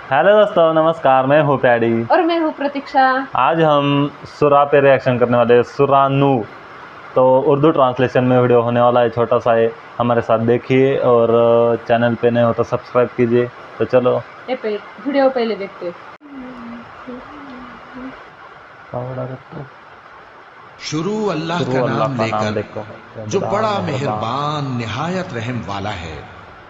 Hello दोस्तों, नमस्कार। मैं हूँ पैडी और मैं हूँ प्रतीक्षा। आज हम सूरा पे रिएक्शन करने वाले हैं, सूरा नूह। तो उर्दू ट्रांसलेशन में वीडियो होने वाला है, छोटा सा है। हमारे साथ देखिए और चैनल पे नए हो तो सब्सक्राइब कीजिए। तो चलो वीडियो पहले देखते। शुरू अल्लाह का नाम लेकर जो बड़ा मेहरबान निहायत रहम वाला है।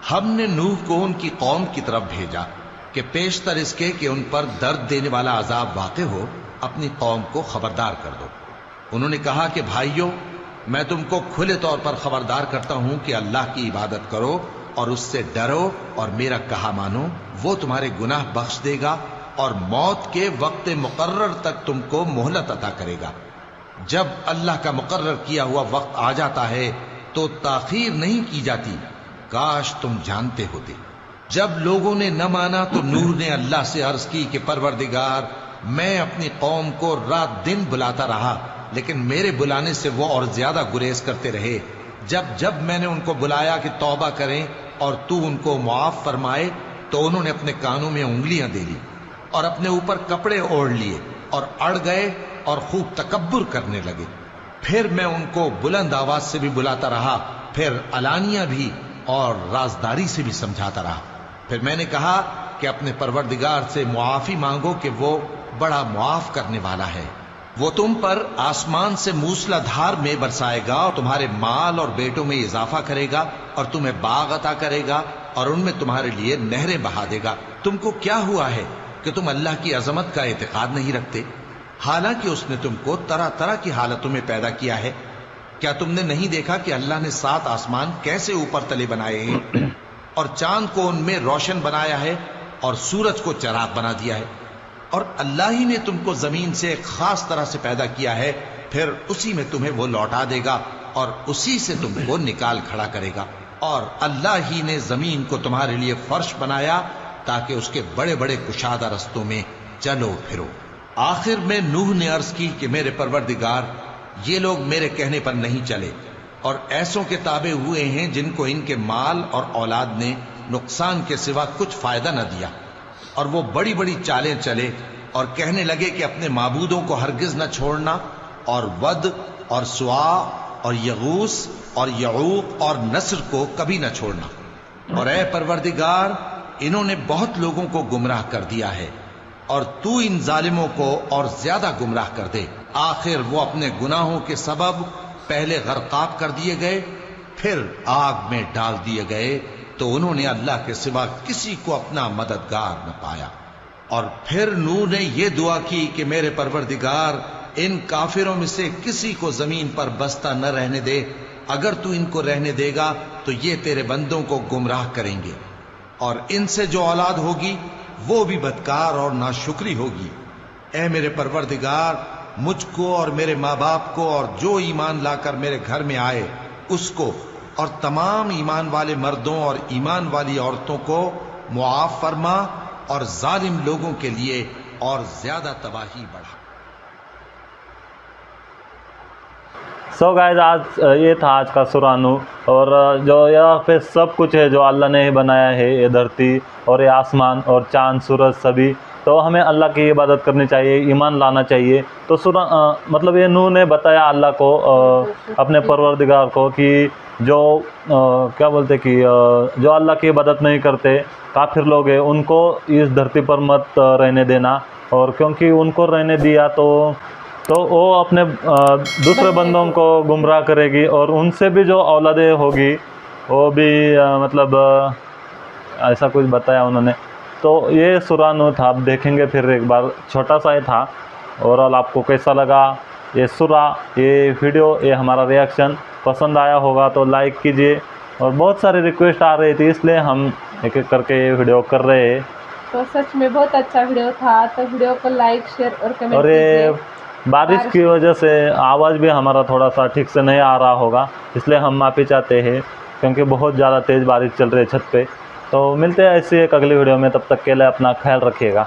हमने नूह को उनकी कौम की तरफ भेजा कि पेशतर इसके कि उन पर दर्द देने वाला अजाब वाक़े हो, अपनी कौम को खबरदार कर दो। उन्होंने कहा कि भाइयों, मैं तुमको खुले तौर पर खबरदार करता हूं कि अल्लाह की इबादत करो और उससे डरो और मेरा कहा मानो। वो तुम्हारे गुनाह बख्श देगा और मौत के वक्त मुकर्रर तक तुमको मोहलत अता करेगा। जब अल्लाह का मुकर्रर किया हुआ वक्त आ जाता है तो ताखीर नहीं की जाती। काश तुम जानते होते। जब लोगों ने न माना तो नूह ने अल्लाह से अर्ज की कि परवरदिगार, मैं अपनी कौम को रात दिन बुलाता रहा, लेकिन मेरे बुलाने से वो और ज्यादा गुरेज करते रहे। जब जब मैंने उनको बुलाया कि तौबा करें और तू उनको मुआफ फरमाए, तो उन्होंने अपने कानों में उंगलियां दे ली और अपने ऊपर कपड़े ओढ़ लिए और अड़ गए और खूब तकब्बुर करने लगे। फिर मैं उनको बुलंद आवाज से भी बुलाता रहा, फिर अलानिया भी और राजदारी से भी समझाता रहा। फिर मैंने कहा कि अपने परवरदिगार से मुआफी मांगो कि वो बड़ा मुआफ करने वाला है। वो तुम पर आसमान से मूसलाधार में बरसाएगा और तुम्हारे माल और बेटों में इजाफा करेगा और तुम्हें बाग अता करेगा और उनमें तुम्हारे लिए नहरें बहा देगा। तुमको क्या हुआ है कि तुम अल्लाह की अजमत का एतकाद नहीं रखते, हालांकि उसने तुमको तरह तरह की हालतों में पैदा किया है। क्या तुमने नहीं देखा कि अल्लाह ने 7 आसमान कैसे ऊपर तले बनाए हैं और चांद को उनमें रोशन बनाया है और सूरज को चराग बना दिया है। और अल्लाह ही ने तुमको जमीन से एक खास तरह से पैदा किया है, फिर उसी में तुम्हें वो लौटा देगा और उसी से तुमको निकाल खड़ा करेगा। और अल्लाह ही ने जमीन को तुम्हारे लिए फर्श बनाया ताकि उसके बड़े बड़े कुशादा रस्तों में चलो फिरो। आखिर में नूह ने अर्ज की कि मेरे परवरदिगार, ये लोग मेरे कहने पर नहीं चले और ऐसों के ताबे हुए हैं जिनको इनके माल और औलाद ने नुकसान के सिवा कुछ फायदा न दिया। और वो बड़ी बड़ी चालें चले और कहने लगे कि अपने माबूदों को हरगिज न छोड़ना, और वद और सुआ और यगूस और यऊक और नस्र को कभी न छोड़ना। और ए परवरदिगार, इन्होंने बहुत लोगों को गुमराह कर दिया है और तू इन जालिमों को और ज्यादा गुमराह कर दे। आखिर वो अपने गुनाहों के सबब पहले गरकाब कर दिए गए, फिर आग में डाल दिए गए, तो उन्होंने अल्लाह के सिवा किसी को अपना मददगार न पाया। और फिर नूह ने यह दुआ की कि मेरे परवरदिगार, इन काफिरों में से किसी को जमीन पर बसता न रहने दे। अगर तू इनको रहने देगा तो ये तेरे बंदों को गुमराह करेंगे और इनसे जो औलाद होगी वो भी बदकार और नाशुक्री होगी। ऐ मेरे परवरदिगार, मुझको और मेरे माँ बाप को और जो ईमान लाकर मेरे घर में आए उसको और तमाम ईमान वाले मर्दों और ईमान वाली औरतों को मुआफ फरमा और जालिम लोगों के लिए और ज्यादा तबाही बढ़ा। सो गाइस, आज ये था आज का सूरा नूह। और जो यहाँ पे सब कुछ है जो अल्लाह ने ही बनाया है, ये धरती और ये आसमान और चांद सूरज सभी, तो हमें अल्लाह की इबादत करनी चाहिए, ईमान लाना चाहिए। तो सूरा मतलब ये नूह ने बताया अल्लाह को, अपने परवरदिगार को, कि जो क्या बोलते कि जो अल्लाह की इबादत नहीं करते, काफिर लोग हैं, उनको इस धरती पर मत रहने देना। और क्योंकि उनको रहने दिया तो वो अपने दूसरे बंदों को गुमराह करेगी और उनसे भी जो औलादें होगी वो भी मतलब ऐसा कुछ बताया उन्होंने। तो ये सूरा नूह था। आप देखेंगे फिर एक बार, छोटा सा ही था। ओवरऑल आपको कैसा लगा ये सूरा, ये वीडियो, ये हमारा रिएक्शन पसंद आया होगा तो लाइक कीजिए। और बहुत सारी रिक्वेस्ट आ रही थी, इसलिए हम एक एक करके ये वीडियो कर रहे हैं। तो सच में बहुत अच्छा वीडियो था, तो वीडियो को लाइक, शेयर और कमेंट और ये बारिश की वजह से आवाज़ भी हमारा थोड़ा सा ठीक से नहीं आ रहा होगा, इसलिए हम माफ़ी चाहते हैं, क्योंकि बहुत ज़्यादा तेज़ बारिश चल रही है छत पे। तो मिलते हैं ऐसी एक अगली वीडियो में, तब तक के लिए अपना ख्याल रखिएगा।